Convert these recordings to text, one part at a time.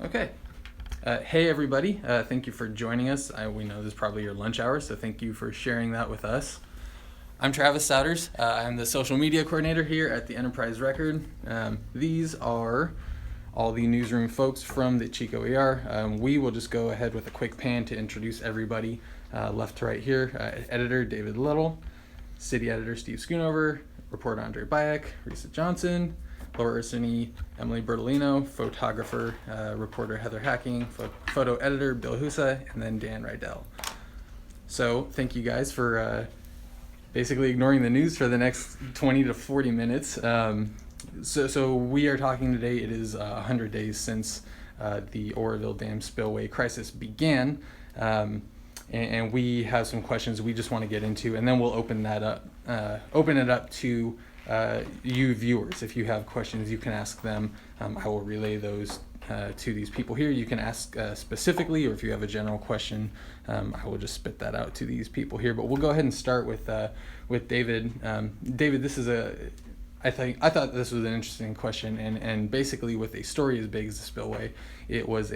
Okay. Hey, everybody. Thank you for joining us. We know this is probably your lunch hour, so thank you for sharing that with us. I'm Travis Souders. I'm the social media coordinator here at the Enterprise Record. These are all the newsroom folks from the Chico ER. We will just go ahead with a quick pan to introduce everybody left to right here. Editor David Little, City Editor Steve Schoonover, reporter Andre Bayek, Risa Johnson, Laura Ursini, Emily Bertolino, photographer, reporter Heather Hacking, photo editor Bill Husa, and then Dan Rydell. So thank you guys for basically ignoring the news for the next 20 to 40 minutes. So we are talking today, it is 100 days since the Oroville Dam spillway crisis began. And we have some questions we just want to get into, and then we'll open it up to you viewers. If you have questions, you can ask them. I will relay those to these people here. You can ask specifically, or if you have a general question, I will just spit that out to these people here. But we'll go ahead and start with David. David, this is I thought this was an interesting question, and basically with a story as big as the spillway, it was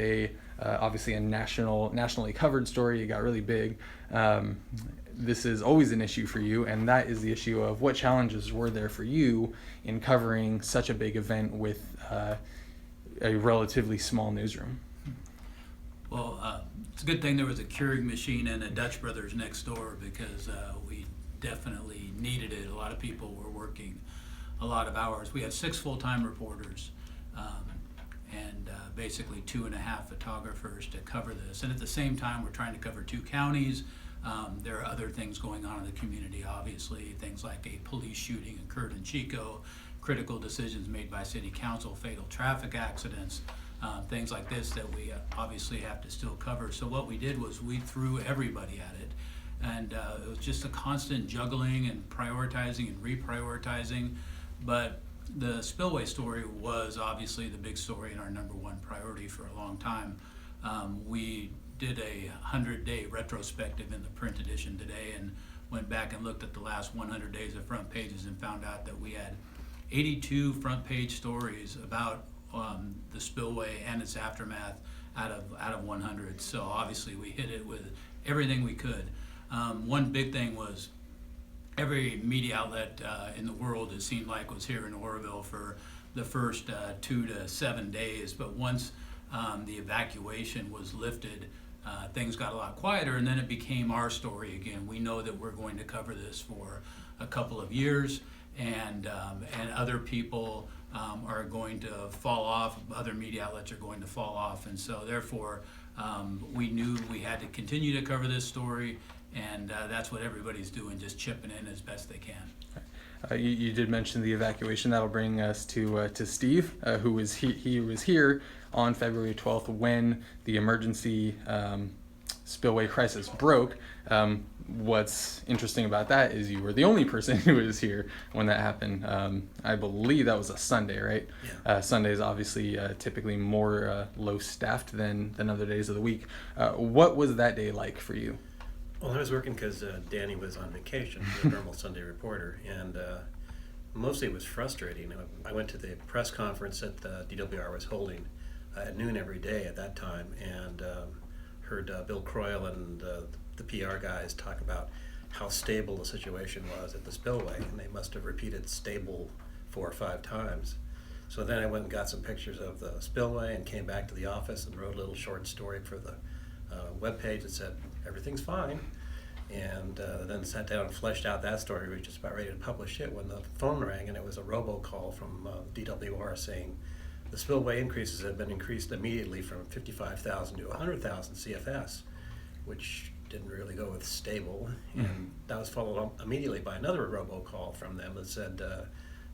obviously a nationally covered story. It got really big. This is always an issue for you, and that is the issue of what challenges were there for you in covering such a big event with a relatively small newsroom. Well, it's a good thing there was a Keurig machine and a Dutch Brothers next door, because we definitely needed it. A lot of people were working a lot of hours. We had 6 full-time reporters and basically 2.5 photographers to cover this. And at the same time, we're trying to cover 2 counties. There are other things going on in the community, obviously, things like a police shooting occurred in Chico, critical decisions made by city council, fatal traffic accidents, things like this that we obviously have to still cover. So what we did was we threw everybody at it. And it was just a constant juggling and prioritizing and reprioritizing. But the spillway story was obviously the big story and our number one priority for a long time. We did a 100-day retrospective in the print edition today and went back and looked at the last 100 days of front pages and found out that we had 82 front page stories about the spillway and its aftermath out of 100. So obviously we hit it with everything we could. One big thing was every media outlet in the world, it seemed like, was here in Oroville for the first 2 to 7 days. But once the evacuation was lifted, things got a lot quieter, and then it became our story again. We know that we're going to cover this for a couple of years, and other people are going to fall off. Other media outlets are going to fall off, and so therefore we knew we had to continue to cover this story. And that's what everybody's doing, just chipping in as best they can. You did mention the evacuation. That'll bring us to Steve, who was he was here on February 12th when the emergency spillway crisis broke. What's interesting about that is you were the only person who was here when that happened. I believe that was a Sunday, right? Yeah. Sunday is obviously typically more low-staffed than other days of the week. What was that day like for you? Well, I was working because Danny was on vacation, the normal Sunday reporter, and mostly it was frustrating. I went to the press conference that the DWR was holding at noon every day at that time, and heard Bill Croyle and the PR guys talk about how stable the situation was at the spillway, and they must have repeated stable 4 or 5 times. So then I went and got some pictures of the spillway and came back to the office and wrote a little short story for the webpage that said everything's fine, and then sat down and fleshed out that story. We were just about ready to publish it when the phone rang, and it was a robocall from DWR saying the spillway increases have been increased immediately from 55,000 to 100,000 CFS, which didn't really go with stable. And that was followed up immediately by another robocall from them that said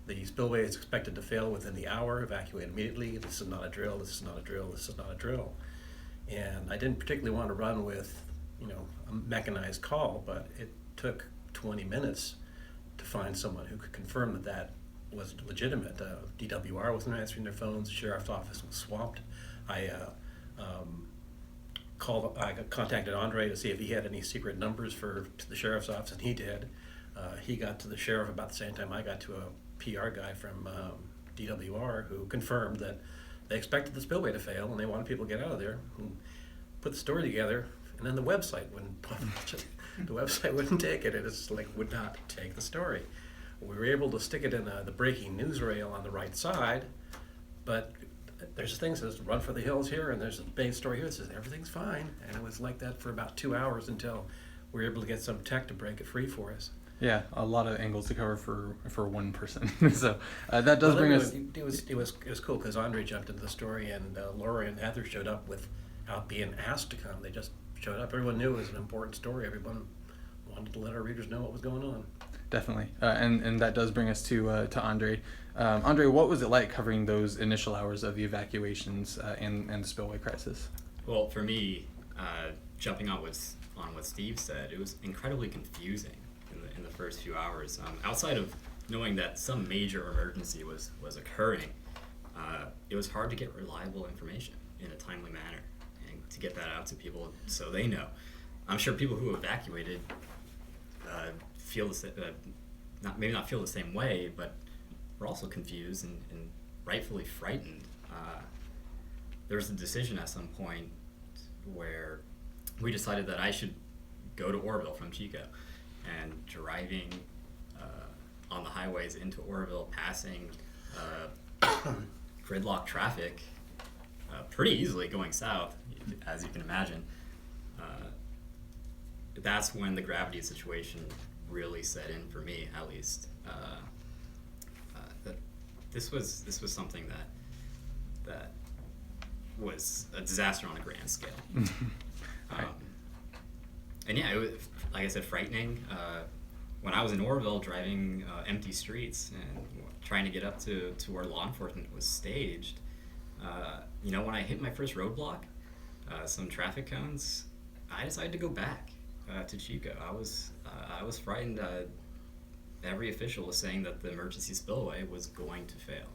the spillway is expected to fail within the hour, evacuate immediately, this is not a drill, this is not a drill, this is not a drill. And I didn't particularly want to run with, a mechanized call, but it took 20 minutes to find someone who could confirm that that was legitimate. DWR wasn't answering their phones. The sheriff's office was swamped. I contacted Andre to see if he had any secret numbers to the sheriff's office, and he did. He got to the sheriff about the same time I got to a PR guy from DWR who confirmed that they expected the spillway to fail, and they wanted people to get out of there and put the story together. And then the website wouldn't the website wouldn't take it. It just like would not take the story. We were able to stick it in the breaking news rail on the right side, but there's things that says run for the hills here, and there's a main story here that says everything's fine. And it was like that for about 2 hours until we were able to get some tech to break it free for us. Yeah, a lot of angles to cover for one person. So that does bring us. It was cool because Andre jumped into the story, and Laura and Heather showed up without being asked to come. They just showed up. Everyone knew it was an important story. Everyone wanted to let our readers know what was going on. Definitely, and that does bring us to Andre. Andre, what was it like covering those initial hours of the evacuations and the spillway crisis? Well, for me, jumping on what Steve said, it was incredibly confusing in the first few hours. Outside of knowing that some major emergency was occurring, it was hard to get reliable information in a timely manner and to get that out to people so they know. I'm sure people who evacuated feel maybe not feel the same way, but we're also confused and rightfully frightened. There was a decision at some point where we decided that I should go to Oroville from Chico, and driving on the highways into Oroville, passing gridlock traffic pretty easily going south, as you can imagine. That's when the gravity of the situation really set in for me, at least. That this was something that was a disaster on a grand scale. Right. And yeah, it was, like I said, frightening. When I was in Oroville, driving empty streets and trying to get up to where law enforcement was staged, when I hit my first roadblock, some traffic cones, I decided to go back to Chico. I was frightened. Every official was saying that the emergency spillway was going to fail,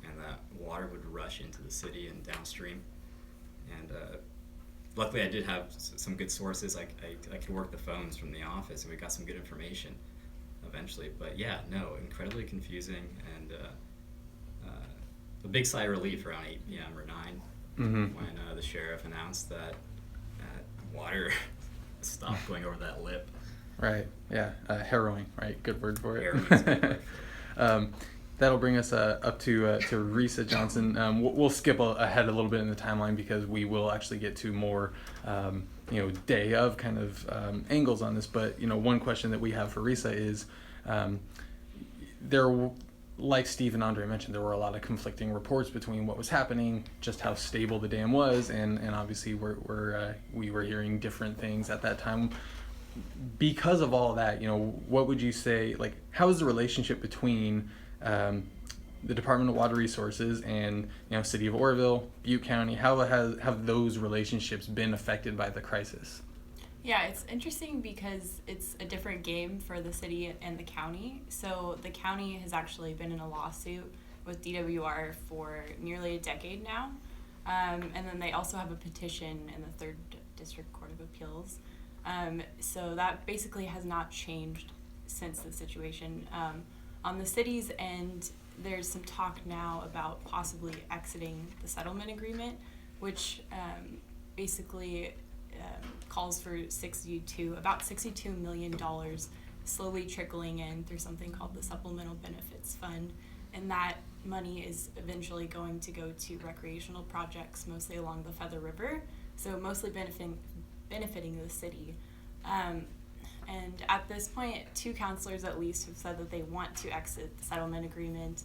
and that water would rush into the city and downstream. And luckily, I did have some good sources. I could work the phones from the office, and we got some good information eventually. But yeah, no, incredibly confusing, and a big sigh of relief around 8 p.m. or 9 when the sheriff announced that water stopped going over that lip. Right. Yeah. Harrowing. Right. Good word for it. Harrowing is a good word for it. That'll bring us up to Risa Johnson. We'll skip ahead a little bit in the timeline because we will actually get to more, day of kind of angles on this. But one question that we have for Risa is, like Steve and Andre mentioned, there were a lot of conflicting reports between what was happening, just how stable the dam was, and obviously we were hearing different things at that time. Because of all that, what would you say? Like, how is the relationship between the Department of Water Resources and City of Oroville, Butte County? How have those relationships been affected by the crisis? Yeah, it's interesting because it's a different game for the city and the county. So the county has actually been in a lawsuit with DWR for nearly a decade now. And then they also have a petition in the 3rd District Court of Appeals. So that basically has not changed since the situation. On the city's end, there's some talk now about possibly exiting the settlement agreement, which basically calls for about $62 million slowly trickling in through something called the Supplemental Benefits Fund. And that money is eventually going to go to recreational projects, mostly along the Feather River, so mostly benefiting the city. And at this point, 2 counselors at least have said that they want to exit the settlement agreement.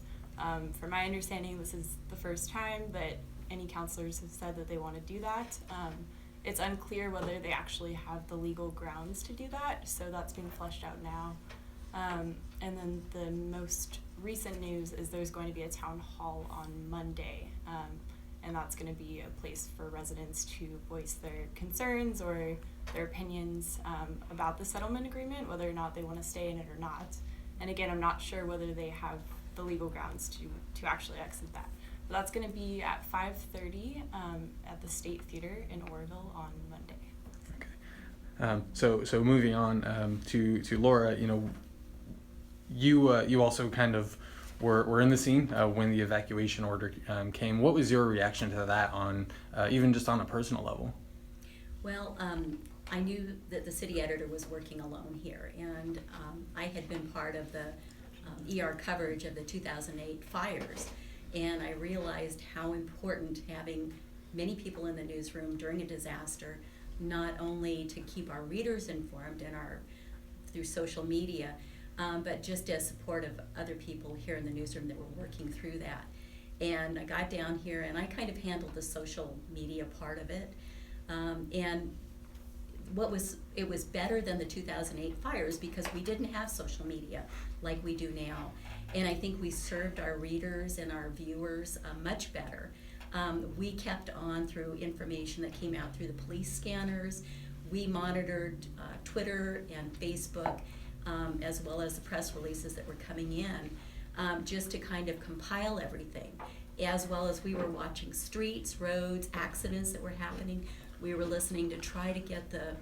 From my understanding, this is the first time that any counselors have said that they want to do that. It's unclear whether they actually have the legal grounds to do that, so that's being fleshed out now. And then the most recent news is there's going to be a town hall on Monday, and that's going to be a place for residents to voice their concerns or their opinions about the settlement agreement, whether or not they want to stay in it or not. And again, I'm not sure whether they have the legal grounds to actually exit that. But that's going to be at 5:30 at the State Theater in Oroville on Monday. Okay. So moving on to Laura, you also kind of were in the scene when the evacuation order came. What was your reaction to that on even just on a personal level? Well, I knew that the city editor was working alone here, and I had been part of the ER coverage of the 2008 fires, and I realized how important having many people in the newsroom during a disaster, not only to keep our readers informed and through social media, but just as support of other people here in the newsroom that were working through that. And I got down here and I kind of handled the social media part of it. And it was better than the 2008 fires because we didn't have social media like we do now. And I think we served our readers and our viewers much better. We kept on through information that came out through the police scanners. We monitored Twitter and Facebook, as well as the press releases that were coming in, just to kind of compile everything, as well as we were watching streets, roads, accidents that were happening. We were listening to try to get the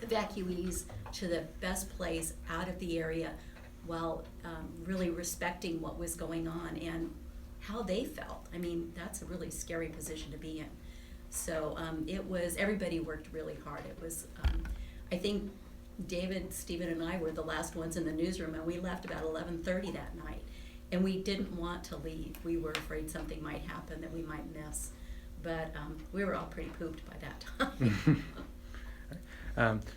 evacuees to the best place out of the area while really respecting what was going on and how they felt. I mean, that's a really scary position to be in. So everybody worked really hard. It was, I think David, Stephen, and I were the last ones in the newsroom, and we left about 11:30 that night. And we didn't want to leave. We were afraid something might happen that we might miss. But we were all pretty pooped by that time.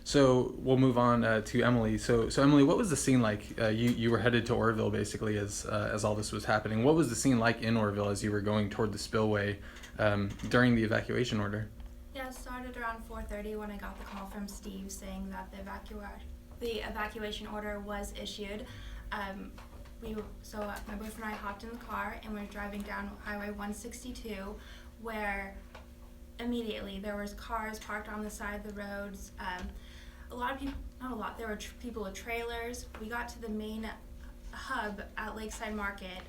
So we'll move on to Emily. So Emily, what was the scene like? You were headed to Oroville basically as all this was happening. What was the scene like in Oroville as you were going toward the spillway during the evacuation order? Yeah, it started around 4:30 when I got the call from Steve saying that the evacuation order was issued. So my boyfriend and I hopped in the car and we were driving down Highway 162, where immediately there was cars parked on the side of the roads. A lot of people, not a lot, there were people with trailers. We got to the main hub at Lakeside Market.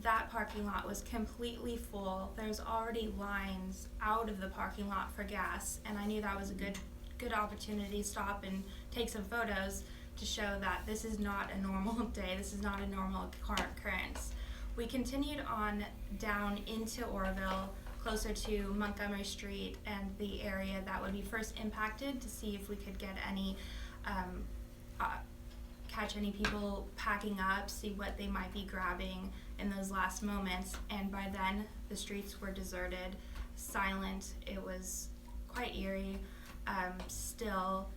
That parking lot was completely full. There's already lines out of the parking lot for gas, and I knew that was a good opportunity to stop and take some photos to show that this is not a normal day, this is not a normal occurrence. We continued on down into Oroville, closer to Montgomery Street and the area that would be first impacted to see if we could get any, catch any people packing up, see what they might be grabbing in those last moments. And by then, the streets were deserted, silent. It was quite eerie, still.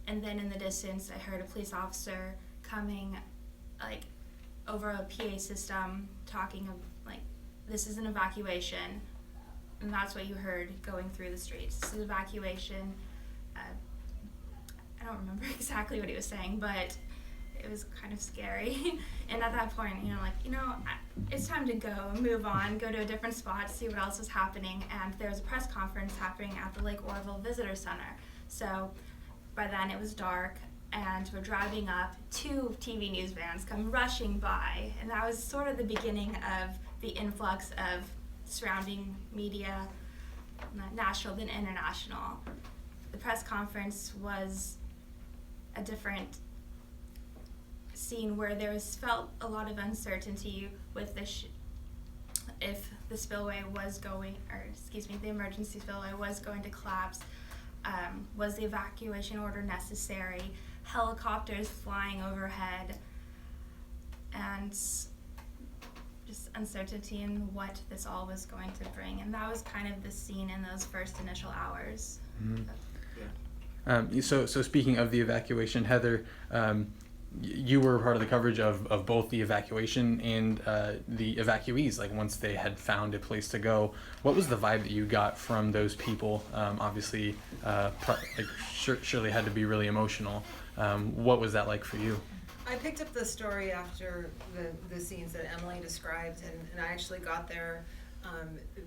And then in the distance, I heard a police officer coming, like, over a PA system, talking of, like, this is an evacuation. And that's what you heard going through the streets. This is evacuation. I don't remember exactly what he was saying, but it was kind of scary. And at that point, it's time to go, move on, go to a different spot, see what else is happening. And there was a press conference happening at the Lake Oroville Visitor Center. So by then it was dark, and we're driving up. 2 TV news vans come rushing by, and that was sort of the beginning of the influx of surrounding media, national then international. The press conference was a different scene where there felt a lot of uncertainty with if the spillway was going, the emergency spillway was going to collapse. Was the evacuation order necessary? Helicopters flying overhead, and just uncertainty in what this all was going to bring. And that was kind of the scene in those first initial hours. Mm-hmm. So speaking of the evacuation, Heather, you were part of the coverage of both the evacuation and the evacuees, like once they had found a place to go. What was the vibe that you got from those people? Obviously, surely had to be really emotional. What was that like for you? I picked up the story after the scenes that Emily described, and I actually got there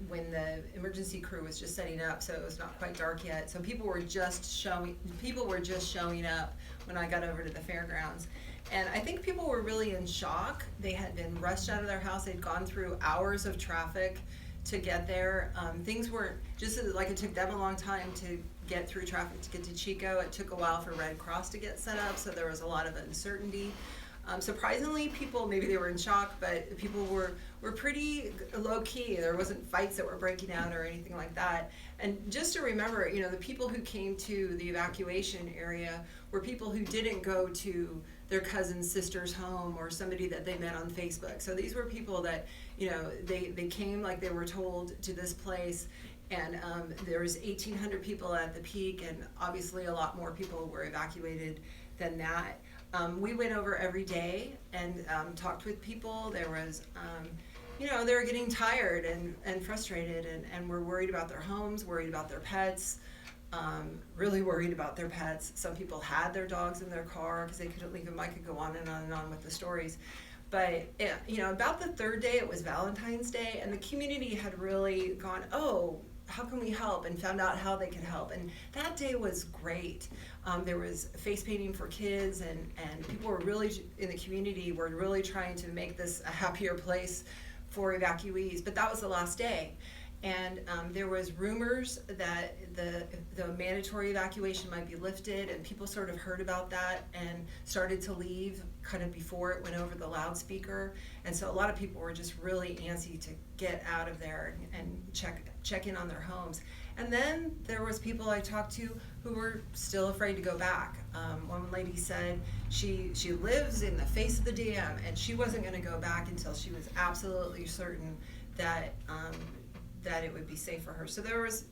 when the emergency crew was just setting up, so it was not quite dark yet. So people were just showing up when I got over to the fairgrounds. And I think people were really in shock. They had been rushed out of their house. They'd gone through hours of traffic to get there. Things weren't just like it took them a long time to get through traffic to get to Chico. It took a while for Red Cross to get set up, so there was a lot of uncertainty. Surprisingly, people, maybe they were in shock, but people were pretty low key. There wasn't fights that were breaking out or anything like that. And just to remember, the people who came to the evacuation area were people who didn't go to their cousin's sister's home or somebody that they met on Facebook. So these were people that, they came like they were told to this place. And there was 1,800 people at the peak, and obviously a lot more people were evacuated than that. We went over every day and talked with people. There was, they were getting tired and frustrated and were worried about their homes, worried about their pets, really worried about their pets. Some people had their dogs in their car because they couldn't leave them. I could go on and on and on with the stories. But, about the third day, it was Valentine's Day, and the community had really gone, oh, how can we help, and found out how they could help. And that day was great. There was face painting for kids, and people were really, in the community, were really trying to make this a happier place for evacuees. But that was the last day. And there was rumors that the mandatory evacuation might be lifted, and people sort of heard about that and started to leave kind of before it went over the loudspeaker. And so a lot of people were just really antsy to get out of there and check in on their homes. And then there was people I talked to who were still afraid to go back. One lady said she lives in the face of the dam, and she wasn't going to go back until she was absolutely certain that it would be safe for her. So there was,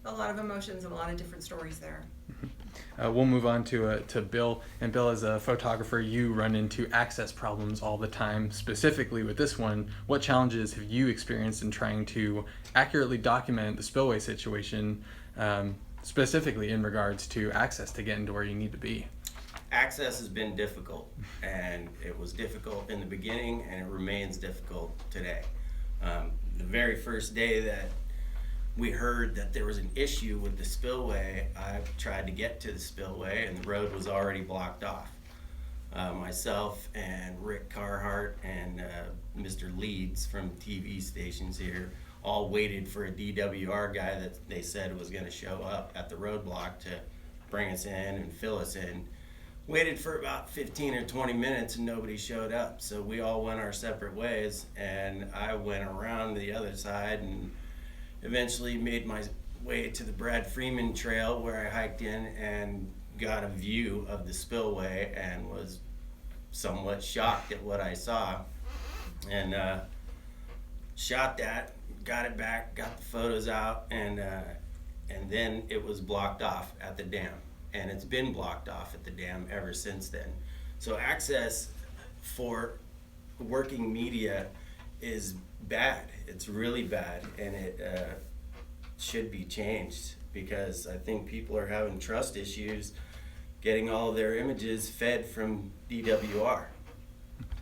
a lot of emotions and a lot of different stories there. We'll move on to Bill. And Bill, as a photographer, you run into access problems all the time. Specifically with this one, what challenges have you experienced in trying to accurately document the spillway situation, specifically in regards to access to get into where you need to be? Access has been difficult, and it was difficult in the beginning, and it remains difficult today. The very first day that we heard that there was an issue with the spillway, I tried to get to the spillway, and the road was already blocked off. Myself and Rick Carhart and Mr. Leeds from TV stations here all waited for a DWR guy that they said was going to show up at the roadblock to bring us in and fill us in. Waited for about 15 or 20 minutes and nobody showed up. So we all went our separate ways, and I went around the other side and eventually made my way to the Brad Freeman Trail, where I hiked in and got a view of the spillway and was somewhat shocked at what I saw. And shot that, got it back, got the photos out, and then it was blocked off at the dam. And it's been blocked off at the dam ever since then. So access for working media is bad. It's really bad, and it should be changed, because I think people are having trust issues getting all of their images fed from DWR.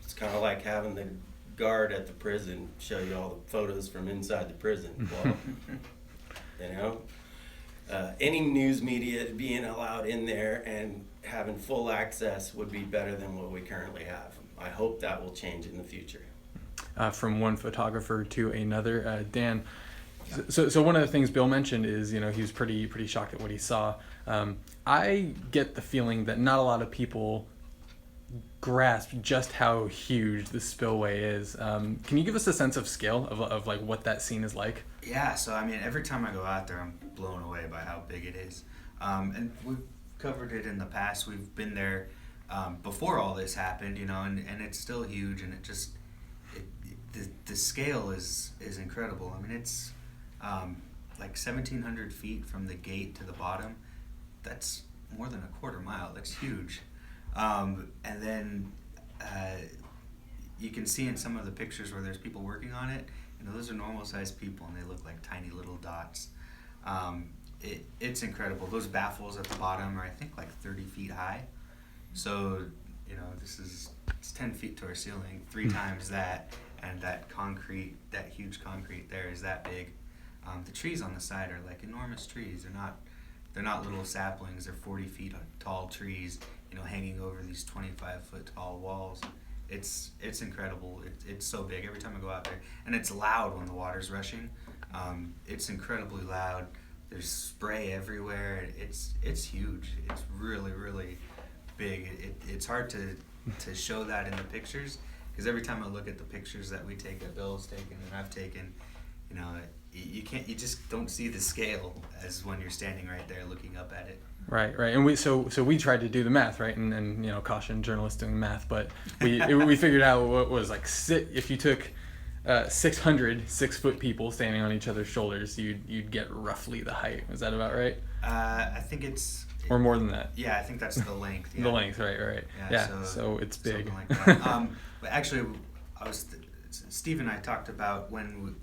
It's kind of like having the guard at the prison show you all the photos from inside the prison. Well, any news media being allowed in there and having full access would be better than what we currently have. I hope that will change in the future. From one photographer to another, Dan. So one of the things Bill mentioned is, he was pretty shocked at what he saw. I get the feeling that not a lot of people grasp just how huge the spillway is. Can you give us a sense of scale of like what that scene is like? Yeah, so I mean, every time I go out there, I'm blown away by how big it is. And we've covered it in the past. We've been there before all this happened, and it's still huge, and the scale is incredible. I mean, it's like 1,700 feet from the gate to the bottom. That's more than a quarter mile. That's huge. And then you can see in some of the pictures where there's people working on it, those are normal sized people, and they look like tiny little dots. It's incredible. Those baffles at the bottom are, I think, like 30 feet high. So, it's 10 feet to our ceiling, 3 times that, and that huge concrete there is that big. The trees on the side are like enormous trees. They're not little saplings. They're 40 feet tall trees, hanging over these 25-foot tall walls. It's incredible. It's so big every time I go out there, and it's loud when the water's rushing. It's incredibly loud. There's spray everywhere. It's huge. It's really, really big. It's hard to to show that in the pictures, because every time I look at the pictures that we take, that Bill's taken and I've taken, you know, you just don't see the scale as when you're standing right there looking up at it. Right, and we tried to do the math, right, and you know, caution journalists doing math, but we figured out what was like if you took 600 6-foot people standing on each other's shoulders, you'd get roughly the height. Is that about right? I think it's or more than that. Yeah, I think that's the length. Yeah. The length, right. Yeah, so it's big. Something like that. But actually, Steve and I talked about when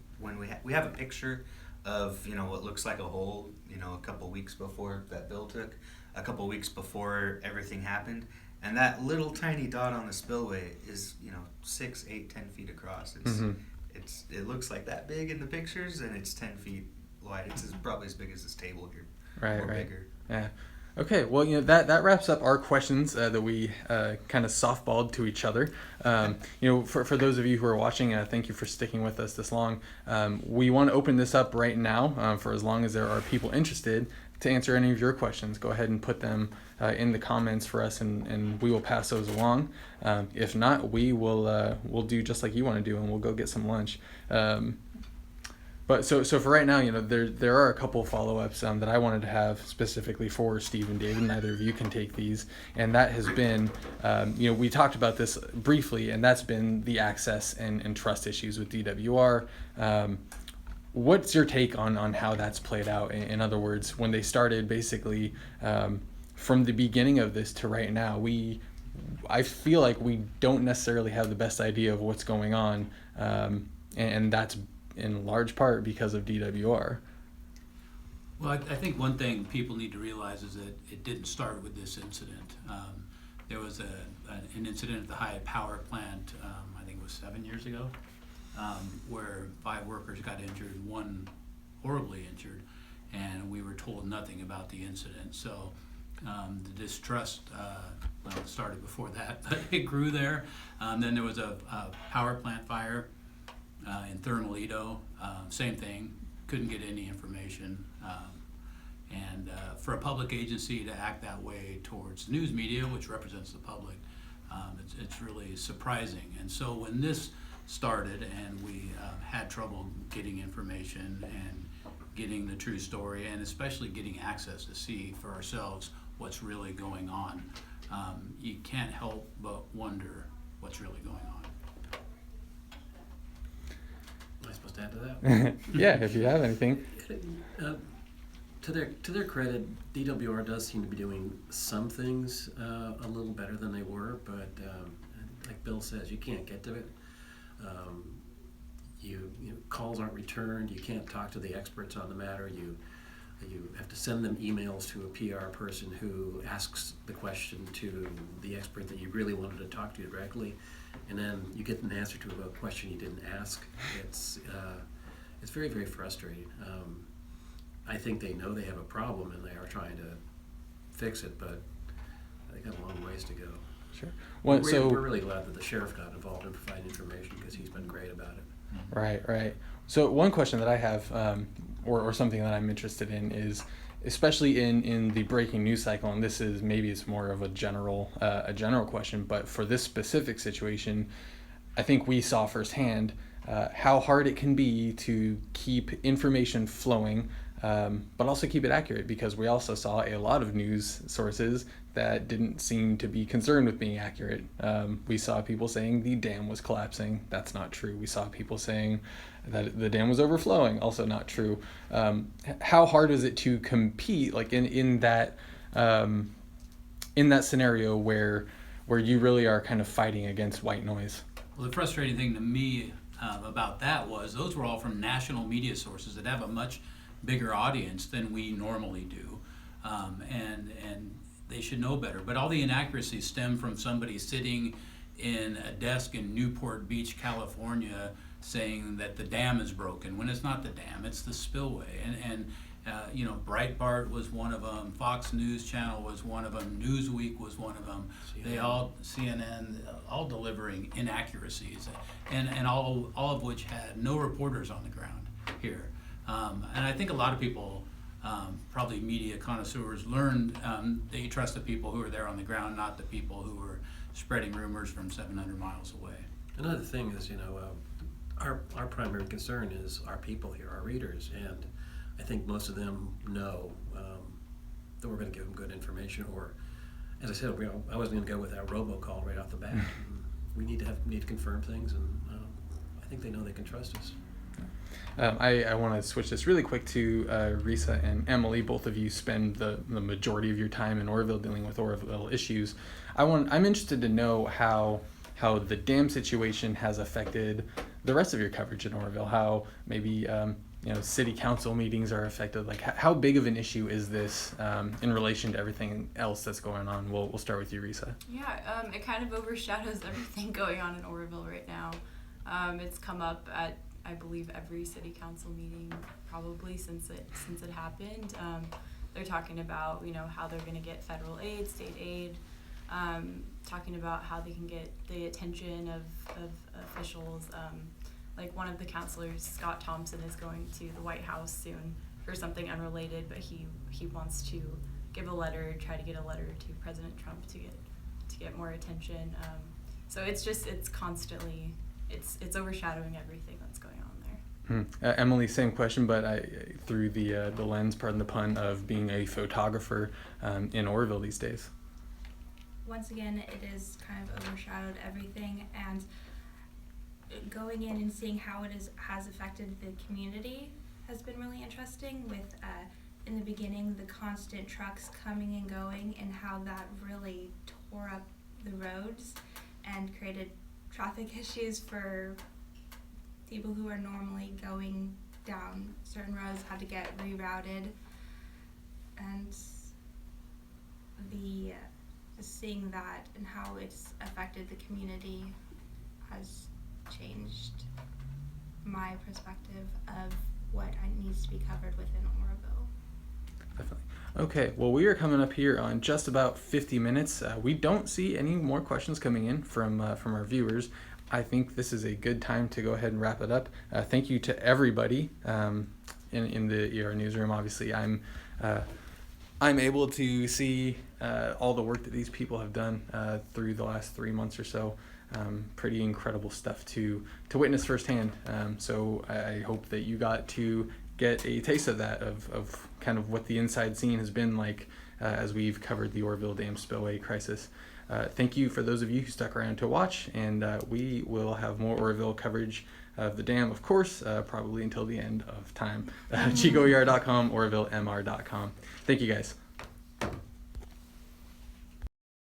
we have a picture of, you know, what looks like a hole, you know, a couple weeks before that Bill took, a couple weeks before everything happened, and that little tiny dot on the spillway is, you know, 6, 8, 10 feet across. It looks like that big in the pictures, and it's 10 feet wide. It's probably as big as this table here, or bigger. Yeah. Okay, well, you know, that wraps up our questions that we kind of softballed to each other. You know, for those of you who are watching, thank you for sticking with us this long. We want to open this up right now for as long as there are people interested to answer any of your questions. Go ahead and put them in the comments for us, and we will pass those along. If not, we'll do just like you want to do, and we'll go get some lunch. But so for right now, you know, there are a couple follow-ups that I wanted to have specifically for Steve and David. Neither of you can take these, and that has been, you know, we talked about this briefly, and that's been the access and trust issues with DWR. What's your take on how that's played out? In other words, when they started, basically, from the beginning of this to right now, I feel like we don't necessarily have the best idea of what's going on, and that's in large part because of DWR. Well, I think one thing people need to realize is that it didn't start with this incident. There was an incident at the Hyatt power plant, I think it was 7 years ago, where 5 workers got injured, 1 horribly injured, and we were told nothing about the incident. So the distrust, well, it started before that, but it grew there. Then there was a power plant fire in Thermal Edo, same thing, couldn't get any information. And for a public agency to act that way towards news media, which represents the public, it's really surprising. And so when this started and we had trouble getting information and getting the true story, and especially getting access to see for ourselves what's really going on, you can't help but wonder what's really going on. Am I supposed to add to that? Yeah, if you have anything. To their credit, DWR does seem to be doing some things a little better than they were, but like Bill says, you can't get to it. You know, calls aren't returned. You can't talk to the experts on the matter. You have to send them emails to a PR person who asks the question to the expert that you really wanted to talk to directly, and then you get an answer to a question you didn't ask. It's very, very frustrating. I think they know they have a problem and they are trying to fix it, but they got a long ways to go. Sure. We're really glad that the sheriff got involved in providing information because he's been great about it. Right. So one question that I have, or something that I'm interested in, is especially in the breaking news cycle, and this is maybe it's more of a general question, but for this specific situation, I think we saw firsthand how hard it can be to keep information flowing, but also keep it accurate, because we also saw a lot of news sources that didn't seem to be concerned with being accurate. We saw people saying the dam was collapsing. That's not true. We saw people saying that the dam was overflowing. Also not true. How hard is it to compete, like in that scenario where you really are kind of fighting against white noise? Well, the frustrating thing to me about that was those were all from national media sources that have a much bigger audience than we normally do, and they should know better. But all the inaccuracies stem from somebody sitting in a desk in Newport Beach, California, saying that the dam is broken when it's not the dam, it's the spillway. And you know, Breitbart was one of them, Fox News Channel was one of them, Newsweek was one of them. CNN, all delivering inaccuracies, and all of which had no reporters on the ground here. And I think a lot of people probably media connoisseurs learned that you trust the people who are there on the ground, not the people who are spreading rumors from 700 miles away. Another thing is, our primary concern is our people here, our readers, and I think most of them know that we're going to give them good information. Or, as I said, I wasn't going to go with that robocall right off the bat. We need to confirm things, and I think they know they can trust us. I want to switch this really quick to Risa and Emily. Both of you spend the majority of your time in Oroville dealing with Oroville issues. I'm interested to know how the dam situation has affected the rest of your coverage in Oroville. How maybe city council meetings are affected. Like how big of an issue is this in relation to everything else that's going on? We'll start with you, Risa. Yeah, it kind of overshadows everything going on in Oroville right now. It's come up at, I believe, every city council meeting probably since it happened. They're talking about how they're going to get federal aid, state aid, talking about how they can get the attention of officials. Like one of the counselors, Scott Thompson, is going to the White House soon for something unrelated, but he wants to try to get a letter to President Trump to get more attention. So it's constantly it's overshadowing everything that's going on there. Emily, same question, but through the lens, pardon the pun, of being a photographer in Oroville these days. Once again, it is kind of overshadowed everything, and going in and seeing how has affected the community has been really interesting. With in the beginning, the constant trucks coming and going, and how that really tore up the roads and created traffic issues for people who are normally going down certain roads, had to get rerouted, and just seeing that and how it's affected the community has changed my perspective of what needs to be covered within Oroville. Definitely. Okay, well, we are coming up here on just about 50 minutes. We don't see any more questions coming in from our viewers. I think this is a good time to go ahead and wrap it up. Thank you to everybody in the ER newsroom. Obviously, I'm able to see all the work that these people have done through the last 3 months or so. Pretty incredible stuff to witness firsthand. So I hope that you got to get a taste of that, of kind of what the inside scene has been like as we've covered the Oroville Dam spillway crisis. Thank you for those of you who stuck around to watch, and we will have more Oroville coverage of the dam, of course, probably until the end of time. ChicoER.com, OrovilleMR.com. Thank you, guys.